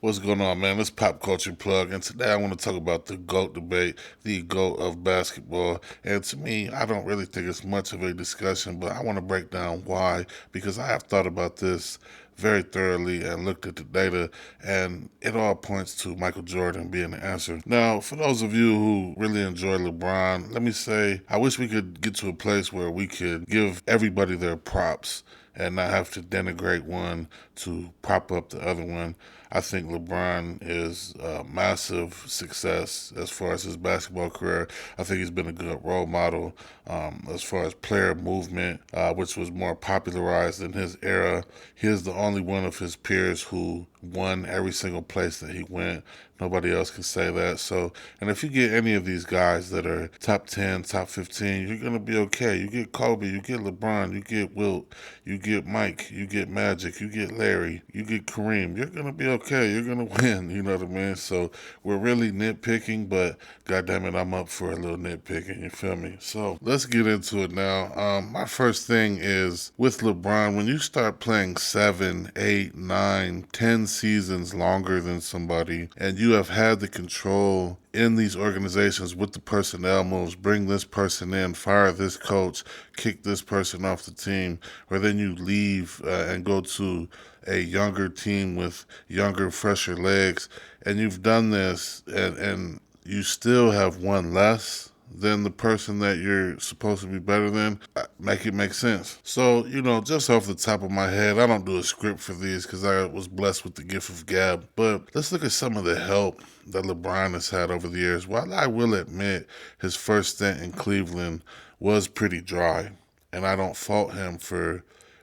What's going on, man? It's Pop Culture Plug, and today I want to talk about the GOAT debate, the GOAT of basketball. And to me, I don't really think it's much of a discussion, but I want to break down why, because I have thought about this very thoroughly and looked at the data, and it all points to Michael Jordan being the answer. Now, for those of you who really enjoy LeBron, let me say I wish we could get to a place where we could give everybody their props and not have to denigrate one to prop up the other one. I think LeBron is a massive success as far as his basketball career. I think he's been a good role model as far as player movement, which was more popularized in his era. He is the only one of his peers who won every single place that he went. Nobody else can say that. So, and if you get any of these guys that are top 10, top 15, you're going to be okay. You get Kobe, you get LeBron, you get Wilt, you get Mike, you get Magic, you get Larry, you get Kareem. You're going to be okay. You're going to win. You know what I mean? So we're really nitpicking, but goddamn it, I'm up for a little nitpicking. You feel me? So let's get into it now. My first thing is with LeBron, when you start playing 7, 8, 9, 10 seasons longer than somebody, and you have had the control in these organizations with the personnel moves, bring this person in, fire this coach, kick this person off the team, or then you leave and go to a younger team with younger, fresher legs, and you've done this and you still have won less than the person that you're supposed to be better than, make it make sense. So, just off the top of my head, I don't do a script for these because I was blessed with the gift of gab. But let's look at some of the help that LeBron has had over the years. While I will admit his first stint in Cleveland was pretty dry, and I don't fault him for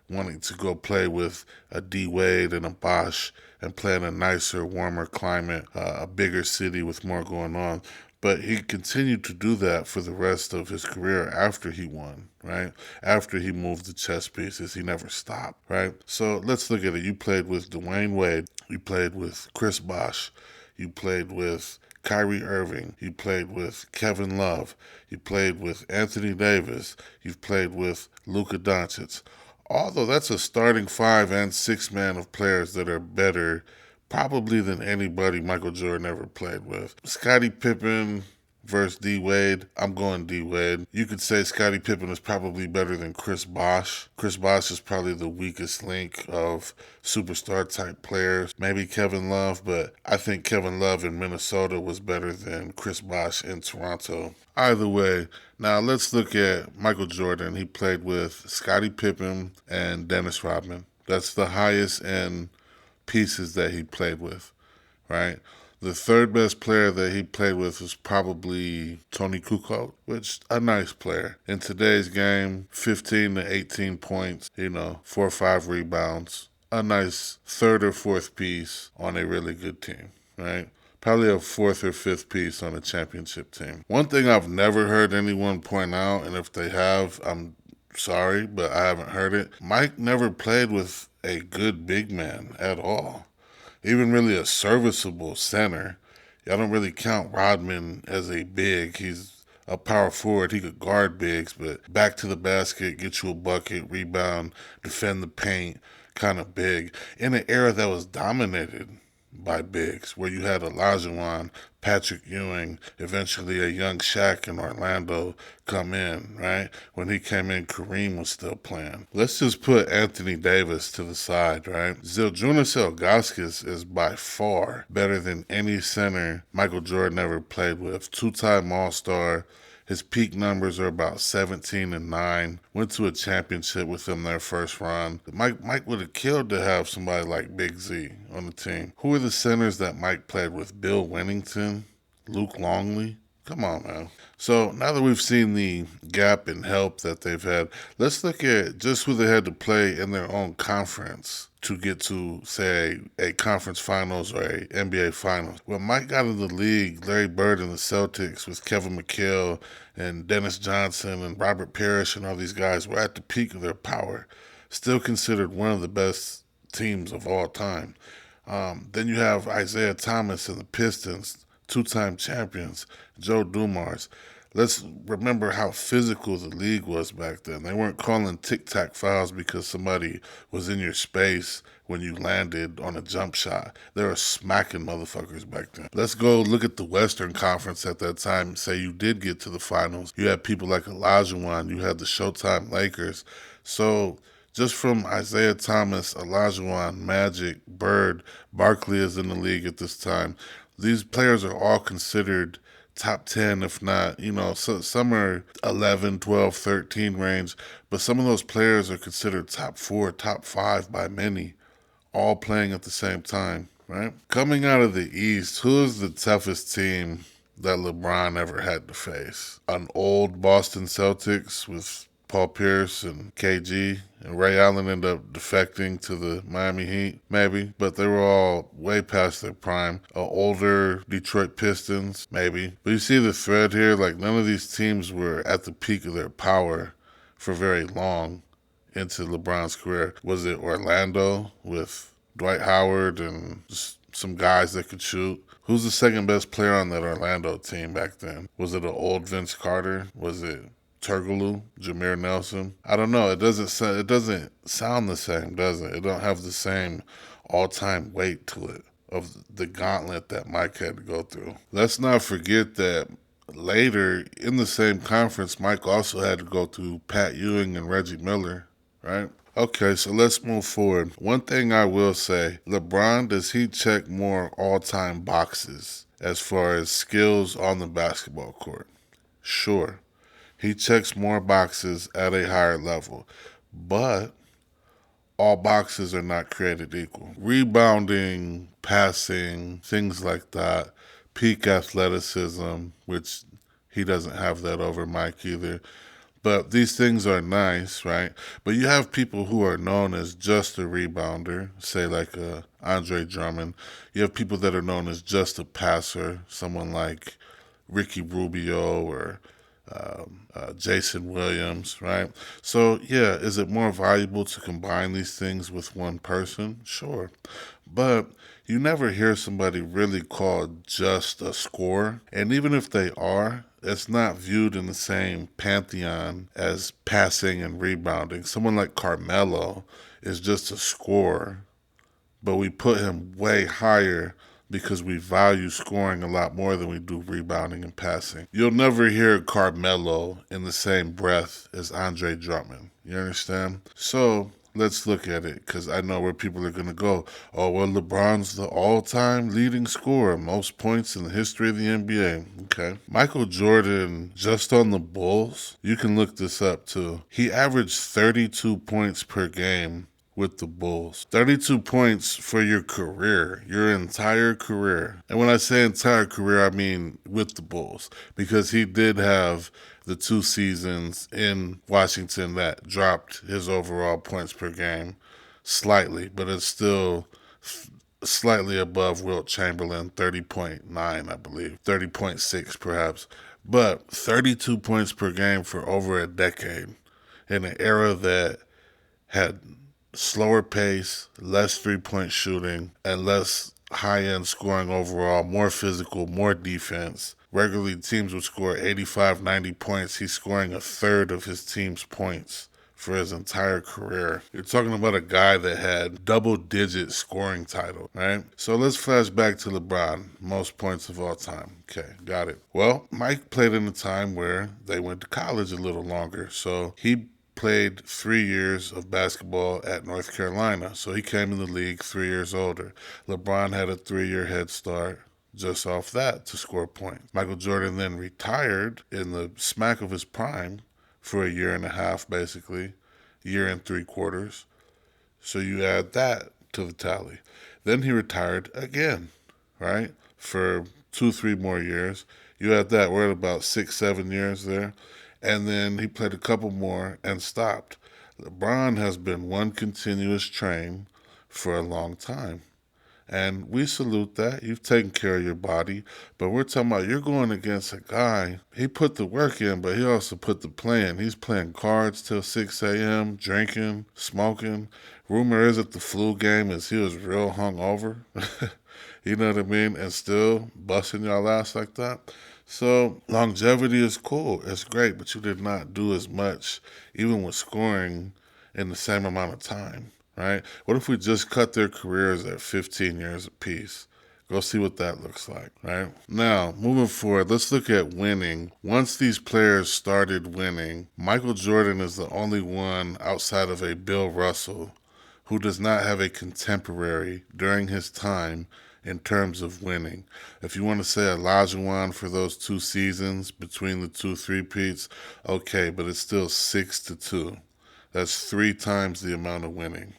wanting to go play with a D Wade and a Bosch and play in a nicer, warmer climate, a bigger city with more going on. But he continued to do that for the rest of his career after he won, right? After he moved the chess pieces, he never stopped, right? So let's look at it. You played with Dwayne Wade. You played with Chris Bosh. You played with Kyrie Irving. You played with Kevin Love. You played with Anthony Davis. You've played with Luka Doncic. Although that's a starting 5 and 6 man of players that are better probably than anybody Michael Jordan ever played with. Scottie Pippen versus D Wade. I'm going D Wade. You could say Scottie Pippen is probably better than Chris Bosh. Chris Bosh is probably the weakest link of superstar type players. Maybe Kevin Love, but I think Kevin Love in Minnesota was better than Chris Bosh in Toronto. Either way, now let's look at Michael Jordan. He played with Scottie Pippen and Dennis Rodman. That's the highest end pieces that he played with, right? The third best player that he played with was probably Tony Kukoc, which a nice player. In today's game, 15 to 18 points, 4 or 5 rebounds. A nice third or fourth piece on a really good team, right? Probably a fourth or fifth piece on a championship team. One thing I've never heard anyone point out, and if they have, I'm sorry, but I haven't heard it. Mike never played with a good big man at all, even really a serviceable center. I don't really count Rodman as a big. He's a power forward. He could guard bigs, but back to the basket, get you a bucket, rebound, defend the paint, kind of big. In an era that was dominated by bigs, where you had Olajuwon, Patrick Ewing, eventually a young Shaq in Orlando come in, right? When he came in, Kareem was still playing. Let's just put Anthony Davis to the side, right? Zydrunas Ilgauskas is by far better than any center Michael Jordan ever played with. Two-time All-Star. His peak numbers are about 17 and 9. Went to a championship with him their first run. Mike would have killed to have somebody like Big Z on the team. Who are the centers that Mike played with? Bill Wennington? Luke Longley? Come on, man. So now that we've seen the gap in help that they've had, let's look at just who they had to play in their own conference to get to, say, a conference finals or a NBA finals. When Mike got in the league, Larry Bird and the Celtics with Kevin McHale and Dennis Johnson and Robert Parrish and all these guys were at the peak of their power. Still considered one of the best teams of all time. Then you have Isaiah Thomas and the Pistons, two-time champions, Joe Dumars. Let's remember how physical the league was back then. They weren't calling tic-tac fouls because somebody was in your space when you landed on a jump shot. They were smacking motherfuckers back then. Let's go look at the Western Conference at that time. Say you did get to the finals. You had people like Olajuwon. You had the Showtime Lakers. So just from Isaiah Thomas, Olajuwon, Magic, Bird, Barkley is in the league at this time. These players are all considered top 10, if not, so some are 11, 12, 13 range, but some of those players are considered top 4, top 5 by many, all playing at the same time, right? Coming out of the East, who is the toughest team that LeBron ever had to face? An old Boston Celtics with Paul Pierce and KG, and Ray Allen ended up defecting to the Miami Heat, maybe, but they were all way past their prime. Older Detroit Pistons, maybe. But you see the thread here, like none of these teams were at the peak of their power for very long into LeBron's career. Was it Orlando with Dwight Howard and just some guys that could shoot? Who's the second best player on that Orlando team back then? Was it an old Vince Carter? Was it Turkoglu, Jameer Nelson? I don't know. It doesn't sound the same, does it? It don't have the same all-time weight to it of the gauntlet that Mike had to go through. Let's not forget that later in the same conference, Mike also had to go through Pat Ewing and Reggie Miller, right? Okay, so let's move forward. One thing I will say, LeBron, does he check more all-time boxes as far as skills on the basketball court? Sure. He checks more boxes at a higher level, but all boxes are not created equal. Rebounding, passing, things like that, peak athleticism, which he doesn't have that over Mike either. But these things are nice, right? But you have people who are known as just a rebounder, say like Andre Drummond. You have people that are known as just a passer, someone like Ricky Rubio or Jason Williams, right? So, yeah, is it more valuable to combine these things with one person? Sure. But you never hear somebody really called just a scorer. And even if they are, it's not viewed in the same pantheon as passing and rebounding. Someone like Carmelo is just a scorer, but we put him way higher because we value scoring a lot more than we do rebounding and passing. You'll never hear Carmelo in the same breath as Andre Drummond. You understand? So let's look at it because I know where people are going to go. Oh, well, LeBron's the all-time leading scorer, most points in the history of the NBA. Okay. Michael Jordan, just on the Bulls, you can look this up too. He averaged 32 points per game with the Bulls. 32 points for your career, your entire career. And when I say entire career, I mean with the Bulls, because he did have the 2 seasons in Washington that dropped his overall points per game slightly, but it's still slightly above Wilt Chamberlain, 30.9, I believe, 30.6 perhaps. But 32 points per game for over a decade in an era that had slower pace, less 3-point shooting, and less high-end scoring overall, more physical, more defense. Regularly, teams would score 85, 90 points. He's scoring a third of his team's points for his entire career. You're talking about a guy that had double-digit scoring title, right? So let's flash back to LeBron, most points of all time. Okay, got it. Well, Mike played in a time where they went to college a little longer, so he played 3 years of basketball at North Carolina, so he came in the league 3 years older. LeBron had a 3-year head start just off that to score points. Michael Jordan then retired in the smack of his prime for a year and a half, basically, year and 3/4. So you add that to the tally. Then he retired again, right, for 2, 3 more years. You add that, we're at about 6, 7 years there. And then he played a couple more and stopped. LeBron has been one continuous train for a long time. And we salute that. You've taken care of your body. But we're talking about you're going against a guy. He put the work in, but he also put the play in. He's playing cards till 6 a.m., drinking, smoking. Rumor is that the flu game is he was real hungover. You know what I mean? And still busting y'all ass like that. So longevity is cool. It's great, but you did not do as much, even with scoring in the same amount of time, right? What if we just cut their careers at 15 years apiece? Go see what that looks like, right? Now, moving forward, let's look at winning. Once these players started winning, Michael Jordan is the only one outside of a Bill Russell who does not have a contemporary during his time in terms of winning. If you want to say Olajuwon for those 2 seasons between the two three-peats, okay, but it's still 6-2. That's 3 times the amount of winning.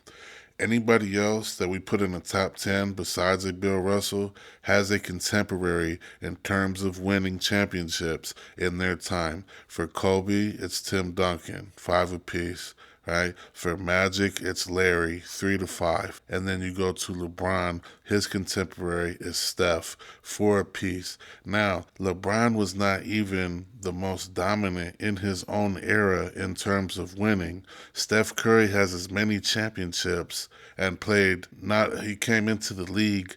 Anybody else that we put in the top 10 besides a Bill Russell has a contemporary in terms of winning championships in their time. For Kobe, it's Tim Duncan, 5 apiece. Right? For Magic, it's Larry, 3-5. And then you go to LeBron, his contemporary is Steph, 4 apiece. Now, LeBron was not even the most dominant in his own era in terms of winning. Steph Curry has as many championships and played not he came into the league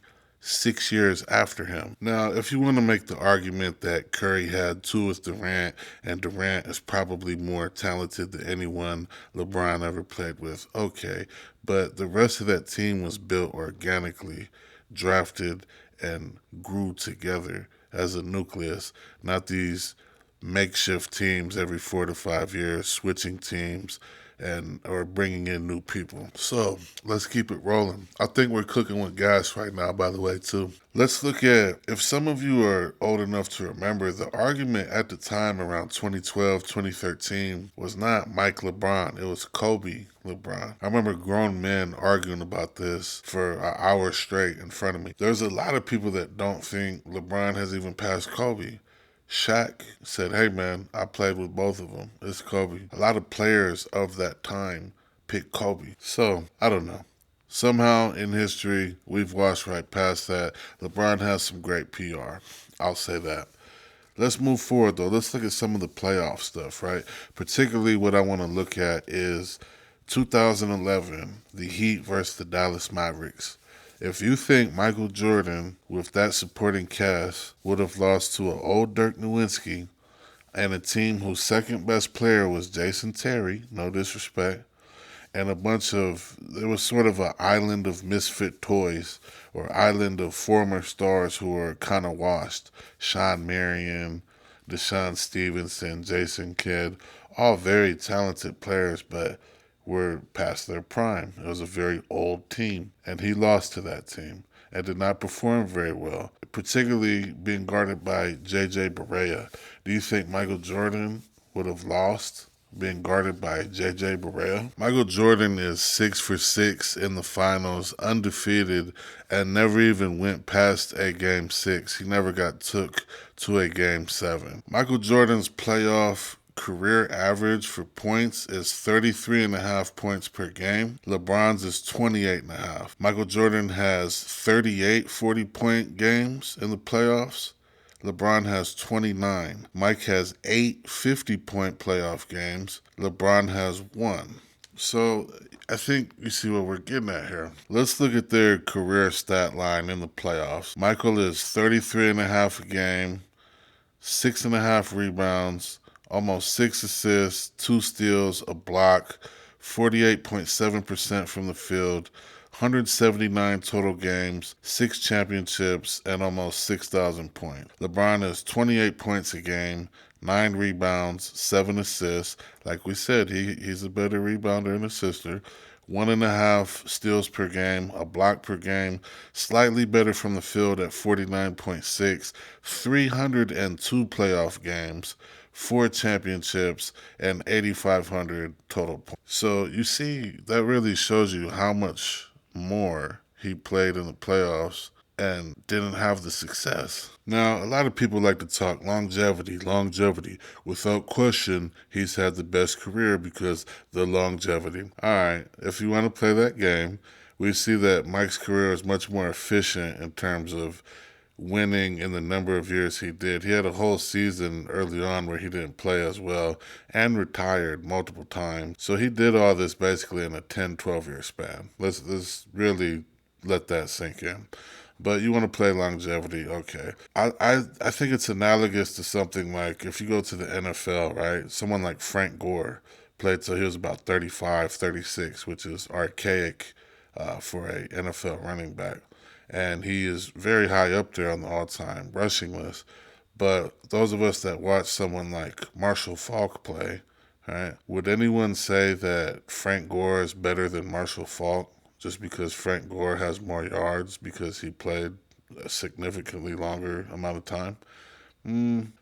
6 years after him. Now, if you want to make the argument that Curry had two with Durant, and Durant is probably more talented than anyone LeBron ever played with, okay. But the rest of that team was built organically, drafted, and grew together as a nucleus, not these makeshift teams every 4 to 5 years, switching teams and or bringing in new people. So let's keep it rolling. I think we're cooking with gas right now, by the way, too. Let's look at, if some of you are old enough to remember, the argument at the time around 2012, 2013 was not Mike LeBron, it was Kobe LeBron. I remember grown men arguing about this for an hour straight in front of me. There's a lot of people that don't think LeBron has even passed Kobe. Shaq said, "Hey man, I played with both of them. It's Kobe." A lot of players of that time picked Kobe. So, I don't know. Somehow in history, we've watched right past that. LeBron has some great PR. I'll say that. Let's move forward though. Let's look at some of the playoff stuff, right? Particularly what I want to look at is 2011, the Heat versus the Dallas Mavericks. If you think Michael Jordan, with that supporting cast, would have lost to an old Dirk Nowitzki and a team whose second best player was Jason Terry, no disrespect, and a bunch of, it was sort of an island of misfit toys or island of former stars who were kind of washed. Sean Marion, Deshaun Stevenson, Jason Kidd, all very talented players, but were past their prime. It was a very old team, and he lost to that team and did not perform very well, particularly being guarded by J.J. Barea. Do you think Michael Jordan would have lost being guarded by J.J. Barea? Michael Jordan is 6 for 6 in the finals, undefeated, and never even went past a game 6. He never got took to a game 7. Michael Jordan's playoff career average for points is 33.5 points per game. LeBron's is 28.5. Michael Jordan has 38 40-point games in the playoffs. LeBron has 29. Mike has 8 50-point playoff games. LeBron has 1. So I think you see what we're getting at here. Let's look at their career stat line in the playoffs. Michael is 33.5 a game, 6.5 rebounds, almost 6 assists, 2 steals, a block, 48.7% from the field, 179 total games, 6 championships, and almost 6,000 points. LeBron has 28 points a game, 9 rebounds, 7 assists. Like we said, he's a better rebounder and assister. 1.5 steals per game, a block per game, slightly better from the field at 49.6, 302 playoff games, 4 championships, and 8,500 total points. So you see, that really shows you how much more he played in the playoffs and didn't have the success. Now, a lot of people like to talk longevity, longevity. Without question, he's had the best career because the longevity. All right, if you want to play that game, we see that Mike's career is much more efficient in terms of winning in the number of years he did. He had a whole season early on where he didn't play as well and retired multiple times. So he did all this basically in a 10, 12-year span. Let's really let that sink in. But you want to play longevity, okay. I think it's analogous to something like if you go to the NFL, right? Someone like Frank Gore played till he was about 35, 36, which is archaic for a NFL running back. And he is very high up there on the all-time rushing list. But those of us that watch someone like Marshall Faulk play, right, would anyone say that Frank Gore is better than Marshall Faulk just because Frank Gore has more yards because he played a significantly longer amount of time?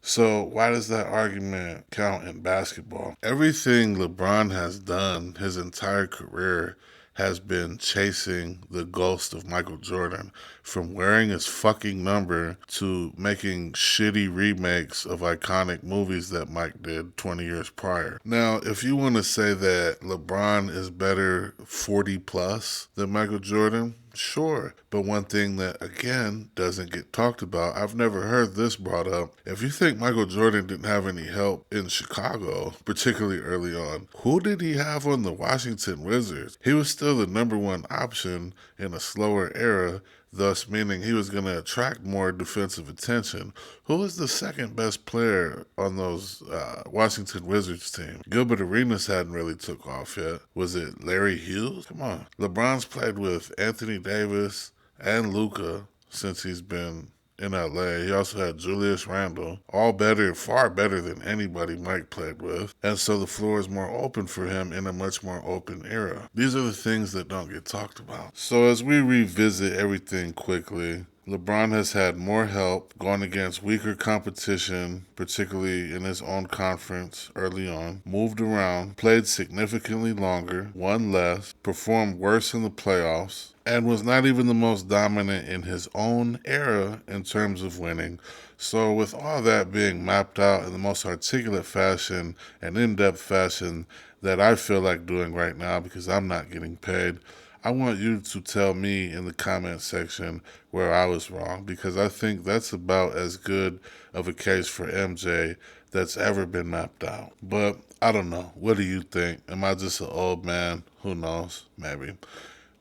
So why does that argument count in basketball? Everything LeBron has done his entire career has been chasing the ghost of Michael Jordan, from wearing his fucking number to making shitty remakes of iconic movies that Mike did 20 years prior. Now, if you want to say that LeBron is better 40 plus than Michael Jordan, sure. But one thing that, again, doesn't get talked about, I've never heard this brought up. If you think Michael Jordan didn't have any help in Chicago, particularly early on, who did he have on the Washington Wizards? He was still the number one option in a slower era, thus meaning he was going to attract more defensive attention. Who was the second best player on those Washington Wizards team? Gilbert Arenas hadn't really took off yet. Was it Larry Hughes? Come on. LeBron's played with Anthony Davis and Luka since he's been in LA. He also had Julius Randle, all better, far better than anybody Mike played with. And so the floor is more open for him in a much more open era. These are the things that don't get talked about. So as we revisit everything quickly, LeBron has had more help going against weaker competition, particularly in his own conference early on, moved around, played significantly longer, won less, performed worse in the playoffs, and was not even the most dominant in his own era in terms of winning. So, with all that being mapped out in the most articulate fashion and in depth fashion that I feel like doing right now because I'm not getting paid, I want you to tell me in the comment section where I was wrong because I think that's about as good of a case for MJ that's ever been mapped out. But I don't know. What do you think? Am I just an old man? Who knows? Maybe.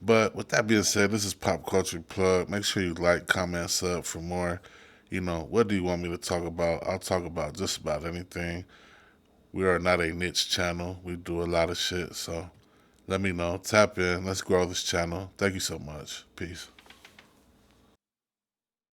But with that being said, this is Pop Culture Plug. Make sure you like, comment, sub for more. What do you want me to talk about? I'll talk about just about anything. We are not a niche channel. We do a lot of shit. So let me know. Tap in. Let's grow this channel. Thank you so much. Peace.